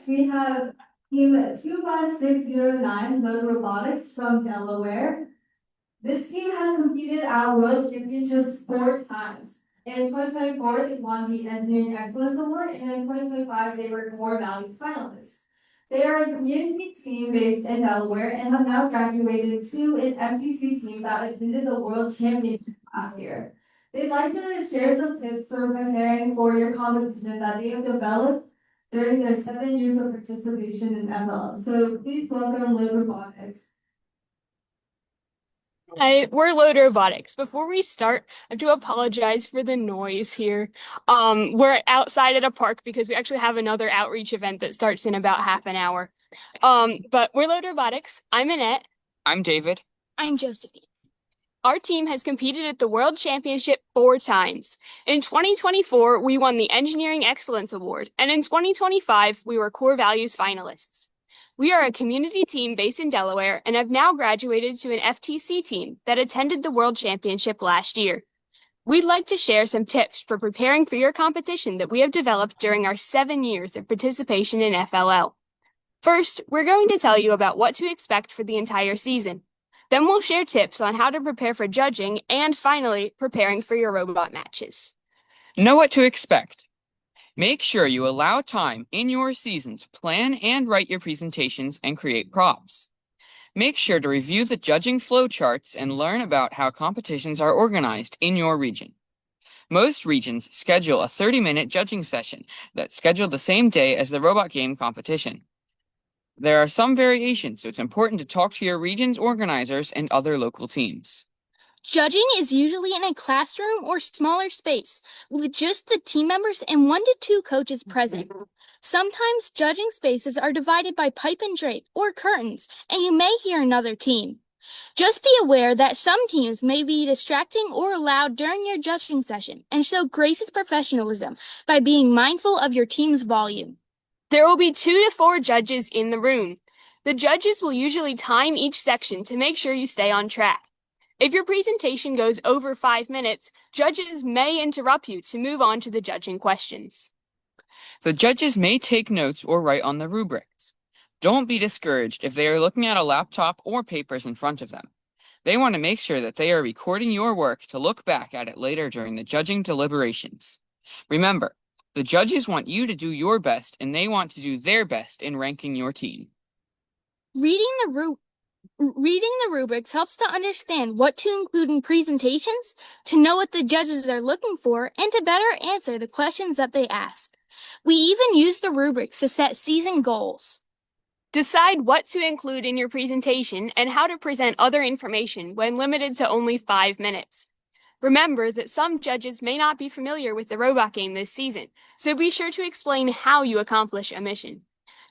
we have Team 25609 Load Robotics from Delaware. This team has competed at World Championships 4 times. In 2024, they won the Engineering Excellence Award, and in 2025, they were Core Values finalists. They are a community team based in Delaware and have now graduated to an FTC team that attended the World Championship last year. They'd like to share some tips for preparing for your competition that they have developed during their 7 years of participation in FLL. So please welcome Live Robotics. Hi, we're Load Robotics. Before we start, I do apologize for the noise here. We're outside at a park because we actually have another outreach event that starts in about half an hour. But we're Load Robotics. I'm Annette. I'm David. I'm Josephine. Our team has competed at the World Championship 4 times. In 2024, we won the Engineering Excellence Award, and in 2025, we were Core Values finalists. We are a community team based in Delaware and have now graduated to an FTC team that attended the World Championship last year. We'd like to share some tips for preparing for your competition that we have developed during our 7 years of participation in FLL. First, we're going to tell you about what to expect for the entire season. Then we'll share tips on how to prepare for judging and finally, preparing for your robot matches. Know what to expect. Make sure you allow time in your season to plan and write your presentations and create props. Make sure to review the judging flowcharts and learn about how competitions are organized in your region. Most regions schedule a 30-minute judging session that's scheduled the same day as the robot game competition. There are some variations, so it's important to talk to your region's organizers and other local teams. Judging is usually in a classroom or smaller space with just the team members and 1 to 2 coaches present. Sometimes judging spaces are divided by pipe and drape or curtains, and you may hear another team. Just be aware that some teams may be distracting or loud during your judging session, and show grace's professionalism by being mindful of your team's volume. There will be 2 to 4 judges in the room. The judges will usually time each section to make sure you stay on track. If your presentation goes over 5 minutes, judges may interrupt you to move on to the judging questions. The judges may take notes or write on the rubrics. Don't be discouraged if they are looking at a laptop or papers in front of them. They want to make sure that they are recording your work to look back at it later during the judging deliberations. Remember, the judges want you to do your best and they want to do their best in ranking your team. Reading the rubrics helps to understand what to include in presentations, to know what the judges are looking for, and to better answer the questions that they ask. We even use the rubrics to set season goals. Decide what to include in your presentation and how to present other information when limited to only 5 minutes. Remember that some judges may not be familiar with the robot game this season, so be sure to explain how you accomplish a mission.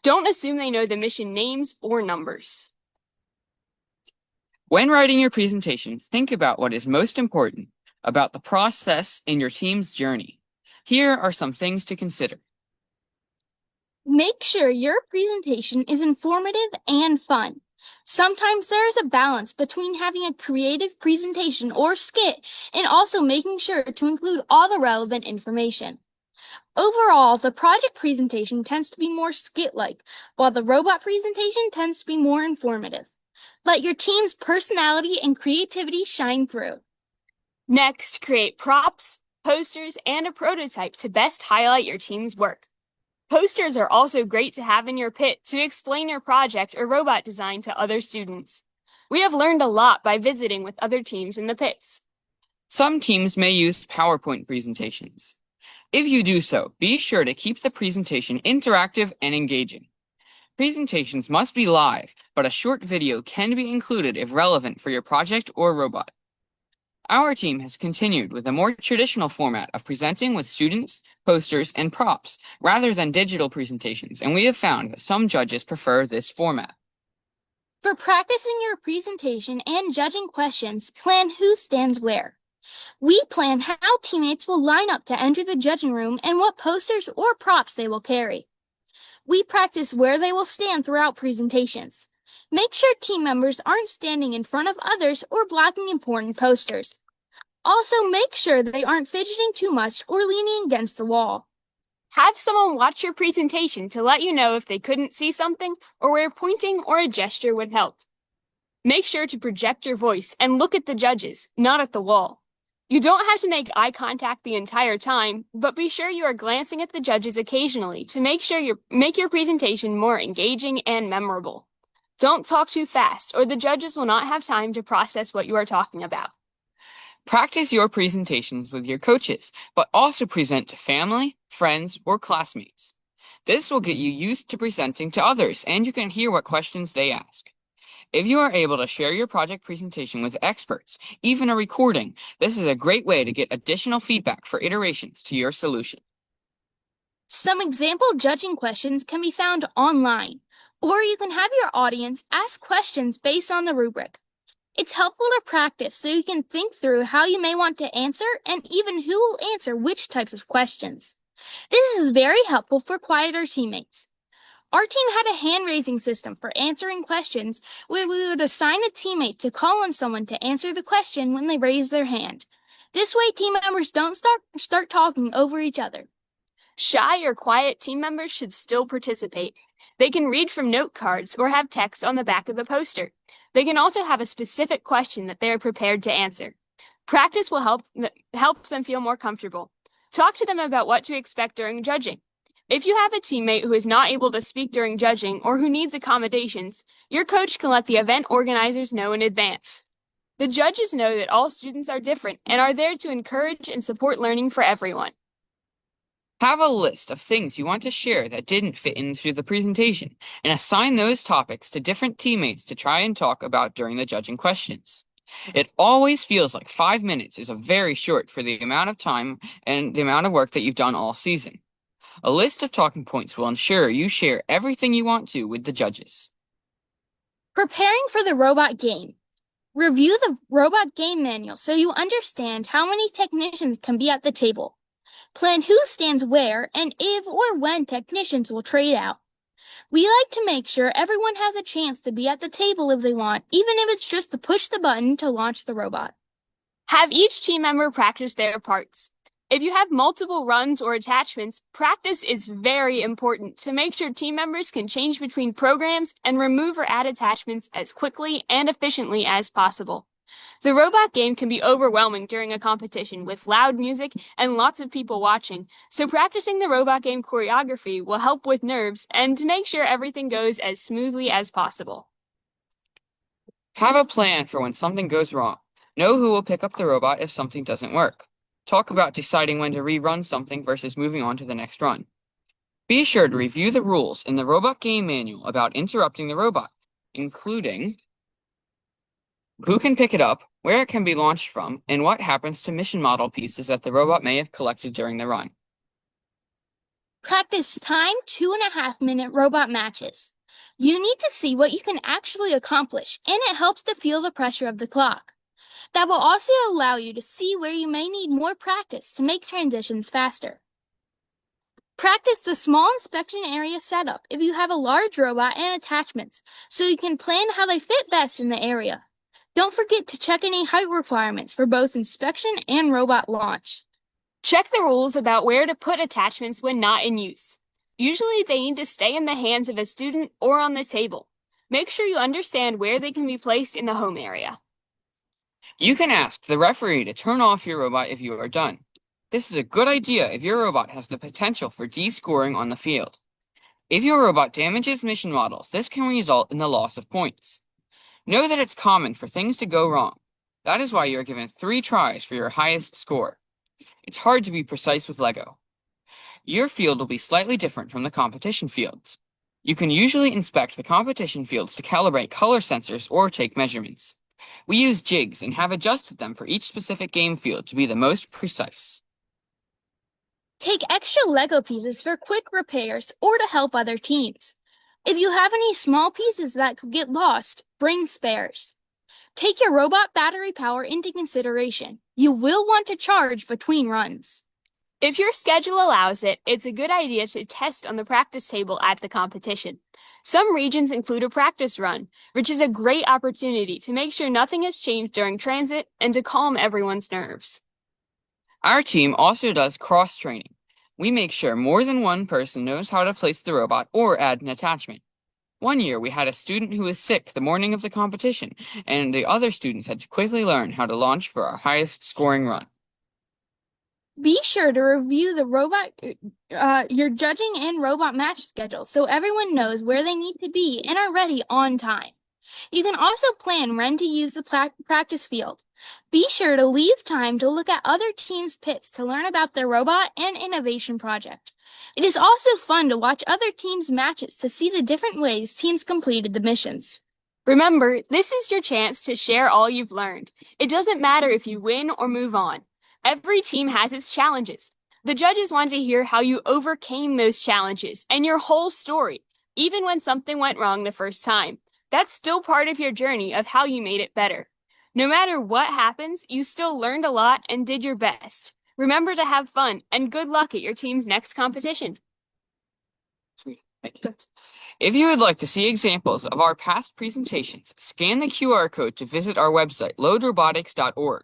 Don't assume they know the mission names or numbers. When writing your presentation, think about what is most important about the process in your team's journey. Here are some things to consider. Make sure your presentation is informative and fun. Sometimes there is a balance between having a creative presentation or skit and also making sure to include all the relevant information. Overall, the project presentation tends to be more skit-like, while the robot presentation tends to be more informative. Let your team's personality and creativity shine through. Next, create props, posters, and a prototype to best highlight your team's work. Posters are also great to have in your pit to explain your project or robot design to other students. We have learned a lot by visiting with other teams in the pits. Some teams may use PowerPoint presentations. If you do so, be sure to keep the presentation interactive and engaging. Presentations must be live, but a short video can be included if relevant for your project or robot. Our team has continued with a more traditional format of presenting with students, posters, and props, rather than digital presentations, and we have found that some judges prefer this format. For practicing your presentation and judging questions, plan who stands where. We plan how teammates will line up to enter the judging room and what posters or props they will carry. We practice where they will stand throughout presentations. Make sure team members aren't standing in front of others or blocking important posters. Also, make sure they aren't fidgeting too much or leaning against the wall. Have someone watch your presentation to let you know if they couldn't see something or where pointing or a gesture would help. Make sure to project your voice and look at the judges, not at the wall. You don't have to make eye contact the entire time, but be sure you are glancing at the judges occasionally to make your presentation more engaging and memorable. Don't talk too fast, or the judges will not have time to process what you are talking about. Practice your presentations with your coaches, but also present to family, friends, or classmates. This will get you used to presenting to others, and you can hear what questions they ask. If you are able to share your project presentation with experts, even a recording, this is a great way to get additional feedback for iterations to your solution. Some example judging questions can be found online, or you can have your audience ask questions based on the rubric. It's helpful to practice so you can think through how you may want to answer and even who will answer which types of questions. This is very helpful for quieter teammates. Our team had a hand-raising system for answering questions where we would assign a teammate to call on someone to answer the question when they raise their hand. This way, team members don't start talking over each other. Shy or quiet team members should still participate. They can read from note cards or have text on the back of the poster. They can also have a specific question that they are prepared to answer. Practice will help them feel more comfortable. Talk to them about what to expect during judging. If you have a teammate who is not able to speak during judging or who needs accommodations, your coach can let the event organizers know in advance. The judges know that all students are different and are there to encourage and support learning for everyone. Have a list of things you want to share that didn't fit into the presentation, and assign those topics to different teammates to try and talk about during the judging questions. It always feels like 5 minutes is very short for the amount of time and the amount of work that you've done all season. A list of talking points will ensure you share everything you want to with the judges. Preparing for the robot game. Review the robot game manual so you understand how many technicians can be at the table. Plan who stands where and if or when technicians will trade out. We like to make sure everyone has a chance to be at the table if they want, even if it's just to push the button to launch the robot. Have each team member practice their parts. If you have multiple runs or attachments, practice is very important to make sure team members can change between programs and remove or add attachments as quickly and efficiently as possible. The robot game can be overwhelming during a competition with loud music and lots of people watching, so practicing the robot game choreography will help with nerves and to make sure everything goes as smoothly as possible. Have a plan for when something goes wrong. Know who will pick up the robot if something doesn't work. Talk about deciding when to rerun something versus moving on to the next run. Be sure to review the rules in the robot game manual about interrupting the robot, including who can pick it up, where it can be launched from, and what happens to mission model pieces that the robot may have collected during the run. Practice timed 2.5-minute robot matches. You need to see what you can actually accomplish, and it helps to feel the pressure of the clock. That will also allow you to see where you may need more practice to make transitions faster. Practice the small inspection area setup if you have a large robot and attachments, so you can plan how they fit best in the area. Don't forget to check any height requirements for both inspection and robot launch. Check the rules about where to put attachments when not in use. Usually they need to stay in the hands of a student or on the table. Make sure you understand where they can be placed in the home area. You can ask the referee to turn off your robot if you are done. This is a good idea if your robot has the potential for descoring on the field. If your robot damages mission models, this can result in the loss of points. Know that it's common for things to go wrong. That is why you are given 3 tries for your highest score. It's hard to be precise with Lego. Your field will be slightly different from the competition fields. You can usually inspect the competition fields to calibrate color sensors or take measurements. We use jigs and have adjusted them for each specific game field to be the most precise. Take extra Lego pieces for quick repairs or to help other teams. If you have any small pieces that could get lost, bring spares. Take your robot battery power into consideration. You will want to charge between runs. If your schedule allows it, it's a good idea to test on the practice table at the competition. Some regions include a practice run, which is a great opportunity to make sure nothing has changed during transit and to calm everyone's nerves. Our team also does cross-training. We make sure more than one person knows how to place the robot or add an attachment. One year, we had a student who was sick the morning of the competition, and the other students had to quickly learn how to launch for our highest scoring run. Be sure to review your judging and robot match schedule so everyone knows where they need to be and are ready on time. You can also plan when to use the practice field. Be sure to leave time to look at other teams' pits to learn about their robot and innovation project. It is also fun to watch other teams' matches to see the different ways teams completed the missions. Remember, this is your chance to share all you've learned. It doesn't matter if you win or move on. Every team has its challenges. The judges want to hear how you overcame those challenges and your whole story, even when something went wrong the first time. That's still part of your journey of how you made it better. No matter what happens, you still learned a lot and did your best. Remember to have fun and good luck at your team's next competition. If you would like to see examples of our past presentations, scan the QR code to visit our website, loadrobotics.org,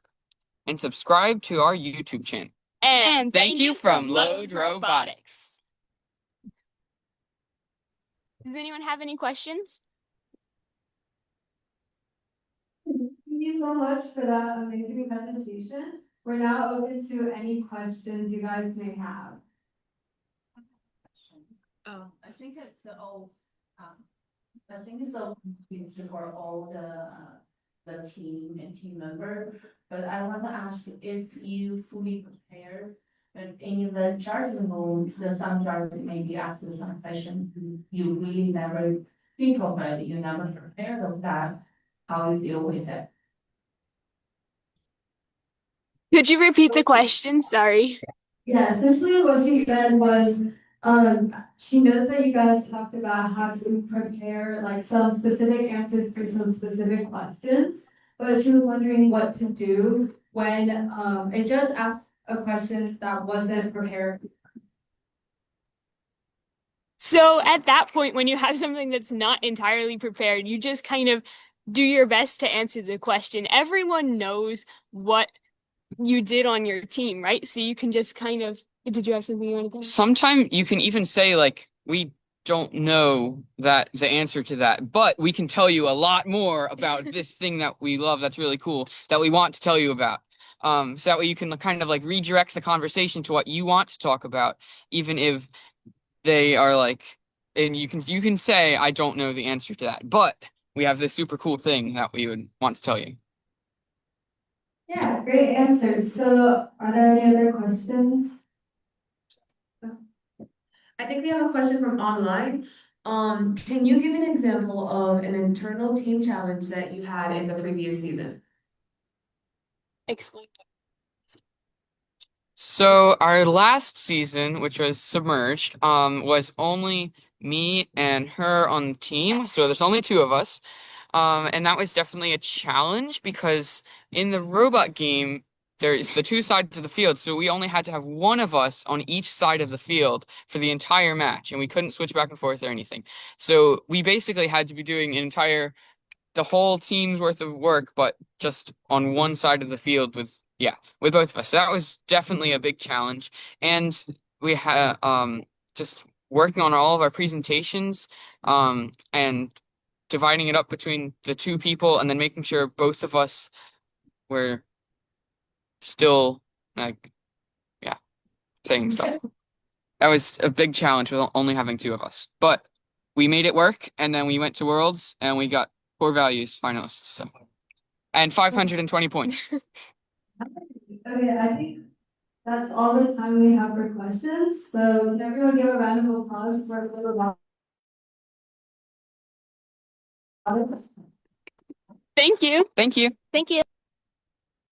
and subscribe to our YouTube channel. And Thank you from Load Robotics. Does anyone have any questions? Thank you so much for that amazing presentation. We're now open to any questions you guys may have. I think it's all, I think it's all confusing for all the team and team member. But I want to ask if you fully prepared, but in the charging room, the some driver maybe ask you some question, you really never think of it, you never prepared of that, how you deal with it. Could you repeat the question? Sorry. Yeah, essentially what she said was, she knows that you guys talked about how to prepare like some specific answers for some specific questions, but she was wondering what to do when a judge asks a question that wasn't prepared. So at that point, when you have something that's not entirely prepared, you just kind of do your best to answer the question. Everyone knows what you did on your team, right? So you can just kind of, did you have something you wanted to say? Sometimes you can even say, like, we don't know the answer to that, but we can tell you a lot more about this thing that we love that's really cool that we want to tell you about. So that way you can kind of like redirect the conversation to what you want to talk about, even if they are like, and you can say, I don't know the answer to that, but we have this super cool thing that we would want to tell you. Yeah, great answers. So are there any other questions? I think we have a question from online. Can you give an example of an internal team challenge that you had in the previous season? Explain. So our last season, which was Submerged, was only me and her on the team. So there's only two of us. And that was definitely a challenge because in the robot game, there's the two sides of the field. So we only had to have one of us on each side of the field for the entire match, and we couldn't switch back and forth or anything. So we basically had to be doing the whole team's worth of work, but just on one side of the field with both of us. So that was definitely a big challenge. And we had just working on all of our presentations, and dividing it up between the two people and then making sure both of us were still like saying stuff. That was a big challenge with only having two of us. But we made it work, and then we went to Worlds and we got core values finalists. So and 520 points. Okay, I think that's all the time we have for questions. So can everyone give a round of applause for a little Thank you. Thank you. Thank you.